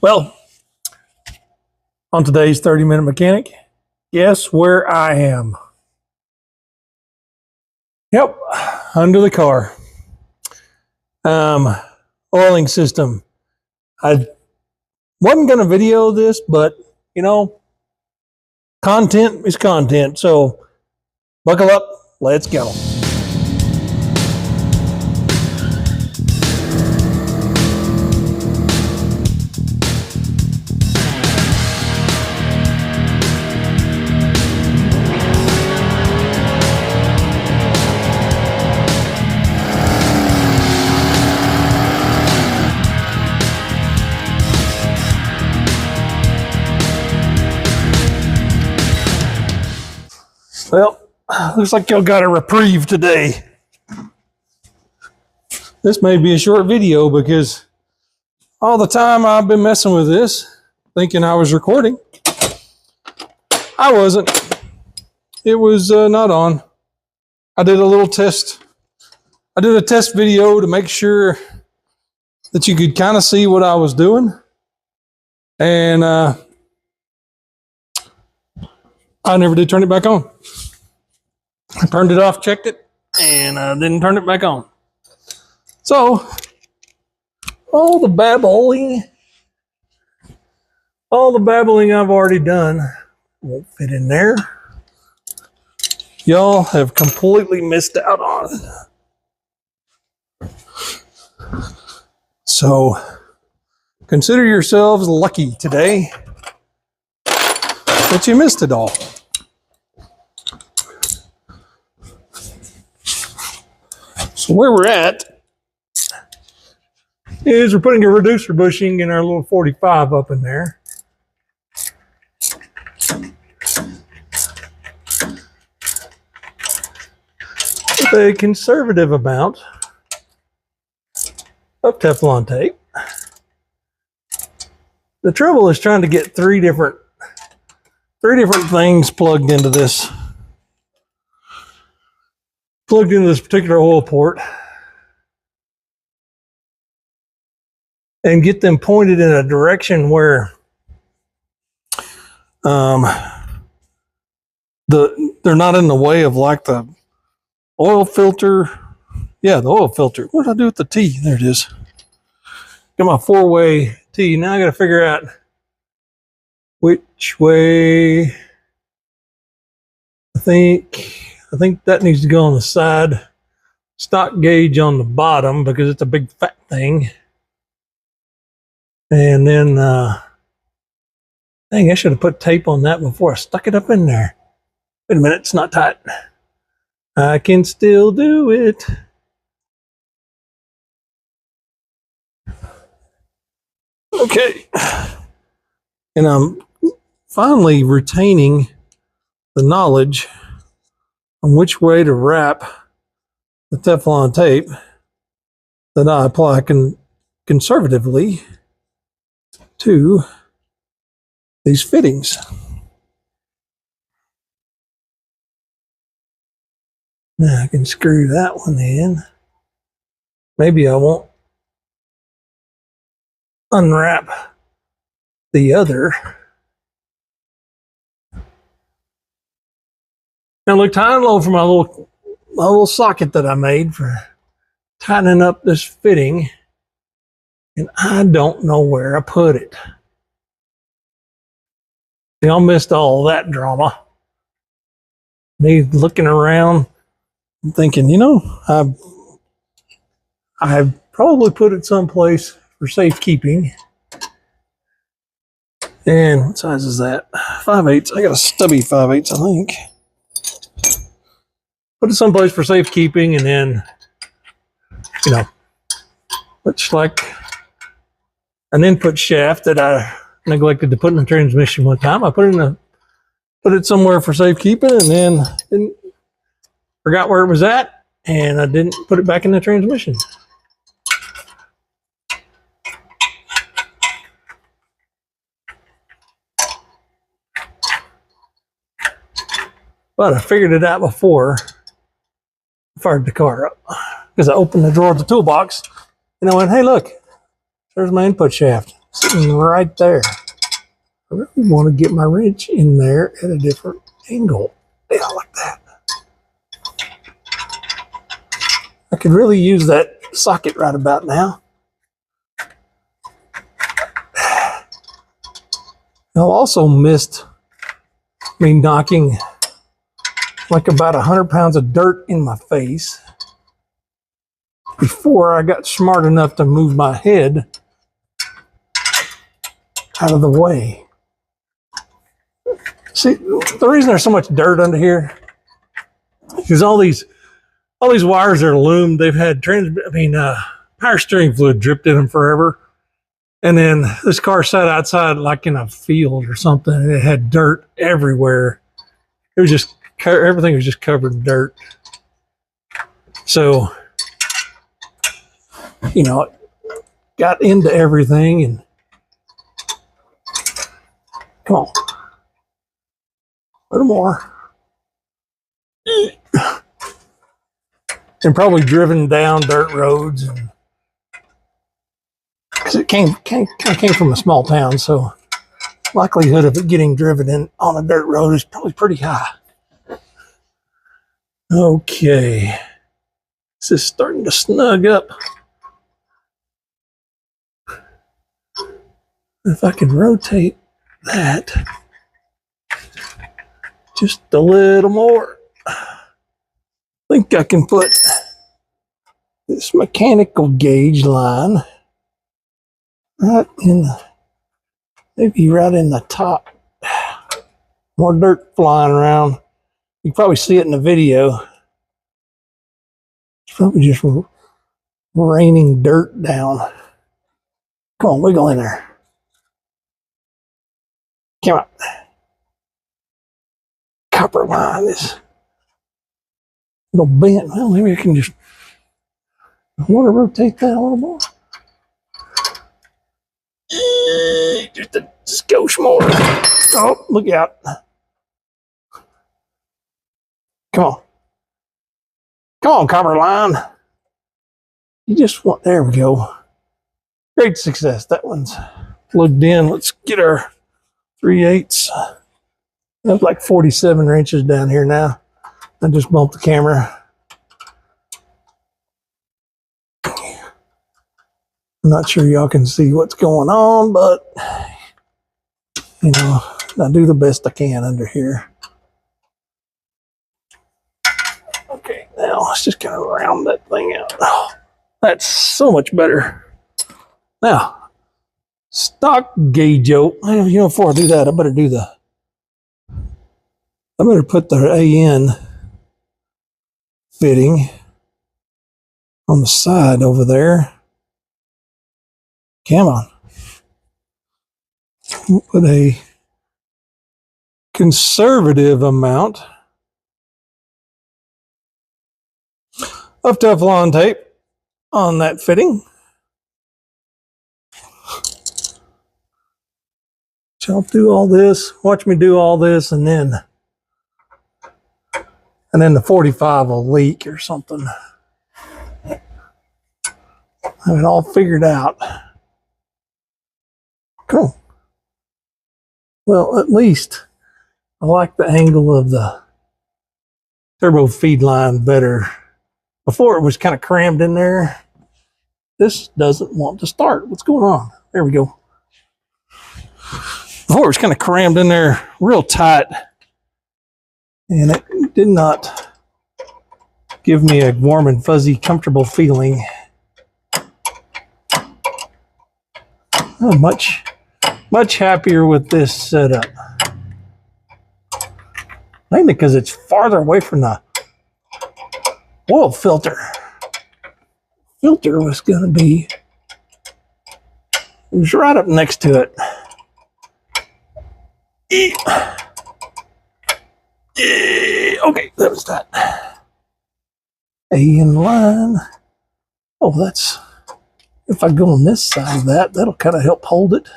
Well, on today's 30-minute mechanic, guess where I am? Yep, under the car. Oiling system. I wasn't going to video this, but you know, content is content. So buckle up, let's go. Well, looks like y'all got a reprieve today. This may be a short video because all the time I've been messing with this, thinking I was recording. I wasn't. It was not on. I did a little test. I did a test video to make sure that you could kind of see what I was doing. And I never did turn it back on. I turned it off, checked it, and I didn't turn it back on. So, all the babbling I've already done won't fit in there. Y'all have completely missed out on it. So, consider yourselves lucky today that you missed it all. So where we're at is we're putting a reducer bushing in our little 45 up in there. With a conservative amount of Teflon tape. The trouble is trying to get three different things plugged into this particular oil port and get them pointed in a direction where they're not in the way of like the oil filter. Yeah, the oil filter. What did I do with the T? There it is. Got my 4-way T. Now I got to figure out which way. I think that needs to go on the side. Stock gauge on the bottom because it's a big fat thing. And then, dang, I should have put tape on that before I stuck it up in there. Wait a minute, it's not tight. I can still do it. Okay. And I'm finally retaining the knowledge on which way to wrap the Teflon tape that I apply conservatively to these fittings. Now I can screw that one in. Maybe I won't unwrap the other. Now look high and low for my little socket that I made for tightening up this fitting, and I don't know where I put it. Y'all missed all that drama. Me looking around and thinking, you know, I probably put it someplace for safekeeping. And what size is that? 5/8. I got a stubby 5/8, I think. Put it someplace for safekeeping, and then, you know, looks like an input shaft that I neglected to put in the transmission one time. I put it somewhere for safekeeping, and then forgot where it was at, and I didn't put it back in the transmission. But I figured it out before I fired the car up, because I opened the drawer of the toolbox And I went, hey, look, there's my input shaft sitting right there. I really want to get my wrench in there at a different angle. Yeah, like that. I could really use that socket right about now. I also missed me knocking like about 100 pounds of dirt in my face before I got smart enough to move my head out of the way. See, the reason there's so much dirt under here is all these wires are loomed. They've had power steering fluid dripped in them forever. And then this car sat outside like in a field or something, and it had dirt everywhere. It was just, everything was just covered in dirt. So, you know, it got into everything, and come on, a little more. And probably driven down dirt roads, and because it came from a small town, so likelihood of it getting driven in on a dirt road is probably pretty high. Okay, this is starting to snug up. If I could rotate that just a little more, I think I can put this mechanical gauge line right in, maybe right in the top. More dirt flying around. You can probably see it in the video. It's probably just raining dirt down. Come on, wiggle in there. Come on. Copper line is a little bent. Well, maybe I can just, I want to rotate that a little more. Just a skosh more. Oh, look out. Come on. Come on, copper line. You just want, there we go. Great success. That one's plugged in. Let's get our 3/8. That's like 47 inches down here now. I just bumped the camera. I'm not sure y'all can see what's going on, but you know, I do the best I can under here. Okay, now let's just kind of round that thing out. Oh, that's so much better. Now, stock gauge, you know, before I do that, I better put the AN fitting on the side over there. Come on. We'll put a conservative amount of Teflon tape on that fitting. So I'll do all this, watch me do all this, and then the 45 will leak or something. Have it all figured out. Cool. Well, at least I like the angle of the turbo feed line better. Before it was kind of crammed in there. This doesn't want to start. What's going on? There we go. Before it was kind of crammed in there real tight, and it did not give me a warm and fuzzy, comfortable feeling. I'm much happier with this setup. Mainly because it's farther away from the oil filter. Filter was going to be, it was right up next to it. Okay, that was that. AN line. Oh, that's, if I go on this side of that, that'll kind of help hold it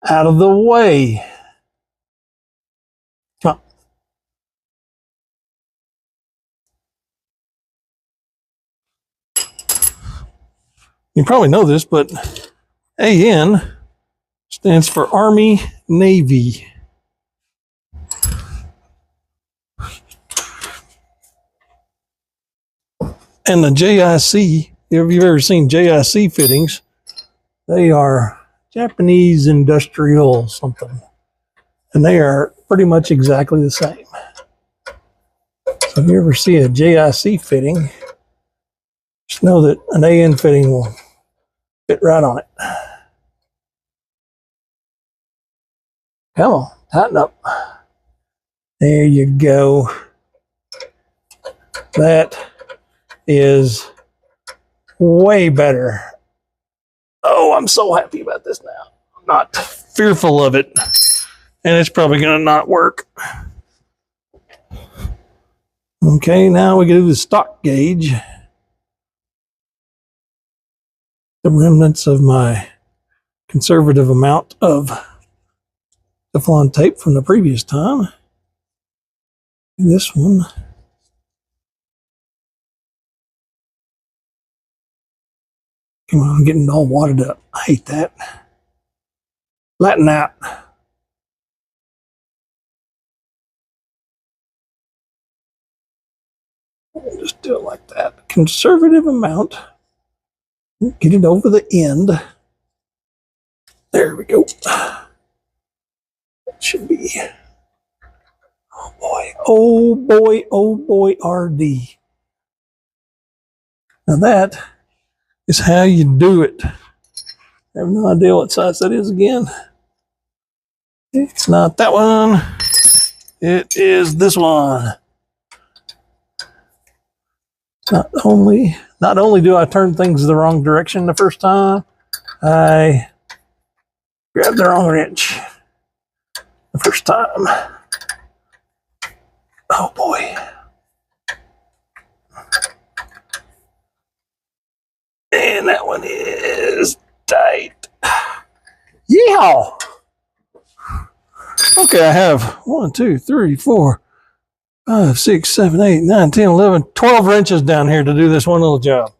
out of the way. Come on. You probably know this, but AN stands for Army Navy. And the JIC, if you've ever seen JIC fittings, they are Japanese industrial something. And they are pretty much exactly the same. So if you ever see a JIC fitting, just know that an AN fitting will fit right on it. Come on, tighten up. There you go. That is way better. Oh, I'm so happy about this now. I'm not fearful of it. And it's probably going to not work. Okay, now we can do the stock gauge. The remnants of my conservative amount of Teflon tape from the previous time. This one. Come on, I'm getting all wadded up. I hate that. Flatten out. Just do it like that. Conservative amount. Get it over the end. There we go. That should be. Oh boy. Oh boy. Oh boy. RD. Now that is how you do it. I have no idea what size that is again. It's not that one. It is this one. Not only do I turn things the wrong direction the first time, I grabbed the wrong wrench the first time. Oh boy. And that one is tight. Yeehaw! Okay, I have 1, 2, 3, 4, 5, 6, 7, 8, 9, 10, 11, 12 wrenches down here to do this one little job.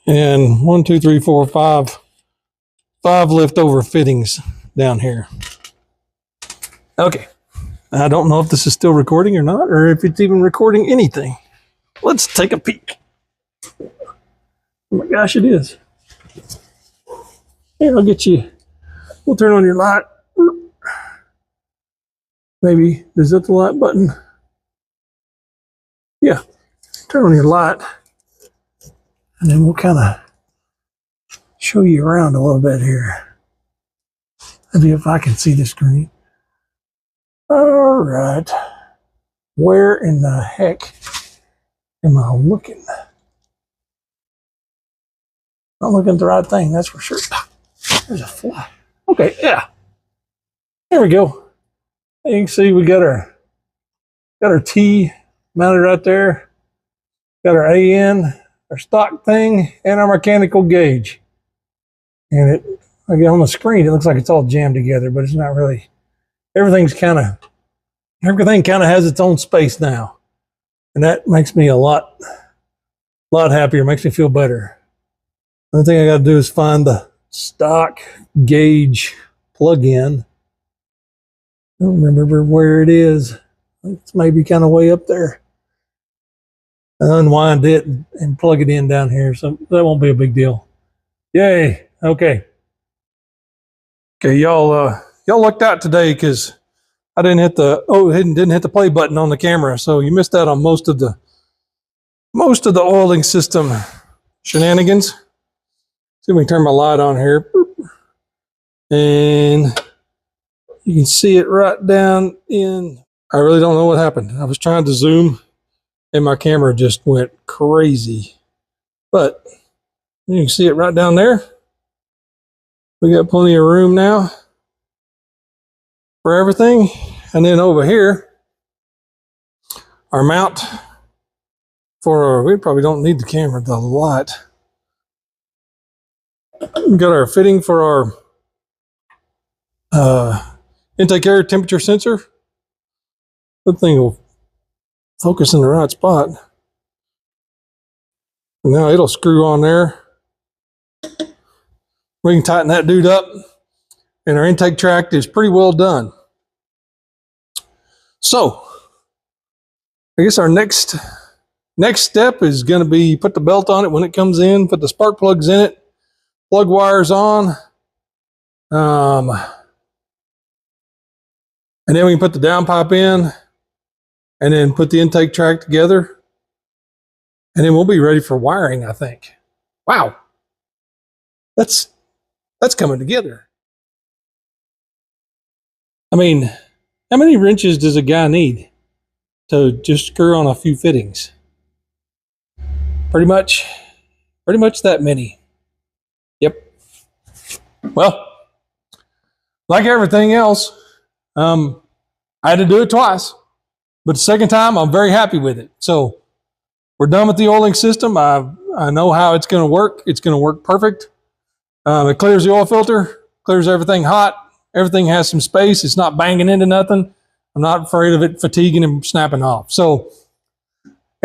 And 1, 2, 3, 4, 5 leftover fittings down here. Okay. I don't know if this is still recording or not, or if it's even recording anything. Let's take a peek. Oh my gosh, it is. Here, I'll get you. We'll turn on your light. Maybe, is that the light button? Yeah. Turn on your light. And then we'll kind of show you around a little bit here. Maybe if I can see the screen. All right. Where in the heck am I looking? Not looking at the right thing, that's for sure. There's a fly. Okay, yeah. There we go. You can see we got our T mounted right there. Got our AN, our stock thing, and our mechanical gauge. And it, again, on the screen, it looks like it's all jammed together, but it's not really. Everything kind of has its own space now. And that makes me a lot happier, makes me feel better. Another thing I got to do is find the stock gauge plug-in. I don't remember where it is. It's maybe kind of way up there. Unwind it and plug it in down here, so that won't be a big deal. Yay! Okay. Okay, y'all lucked out today because I didn't hit the play button on the camera, so you missed out on most of the oiling system shenanigans. See if we can turn my light on here. And you can see it right down in. I really don't know what happened. I was trying to zoom and my camera just went crazy. But you can see it right down there. We got plenty of room now for everything. And then over here, our mount for we probably don't need the camera, the light. We got our fitting for our intake air temperature sensor. That thing will focus in the right spot. Now it'll screw on there. We can tighten that dude up, and our intake tract is pretty well done. So I guess our next step is going to be put the belt on it when it comes in, put the spark plugs in it, plug wires on, and then we can put the downpipe in, and then put the intake tract together, and then we'll be ready for wiring, I think. Wow, that's coming together. I mean, how many wrenches does a guy need to just screw on a few fittings? Pretty much that many. Yep. Well, like everything else, I had to do it twice, but the second time I'm very happy with it. So we're done with the oiling system. I know how it's going to work. It's going to work perfect. It clears the oil filter, clears everything hot. Everything has some space. It's not banging into nothing. I'm not afraid of it fatiguing and snapping off. So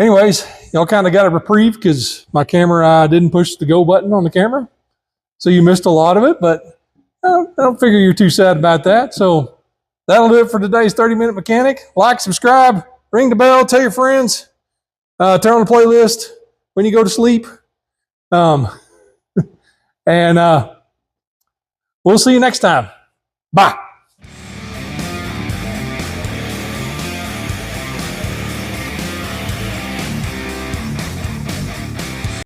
anyways, y'all kind of got a reprieve because my camera didn't push the go button on the camera. So you missed a lot of it, but I don't figure you're too sad about that. So that'll do it for today's 30-minute mechanic. Like, subscribe, ring the bell, tell your friends, turn on the playlist when you go to sleep. And we'll see you next time. Bye.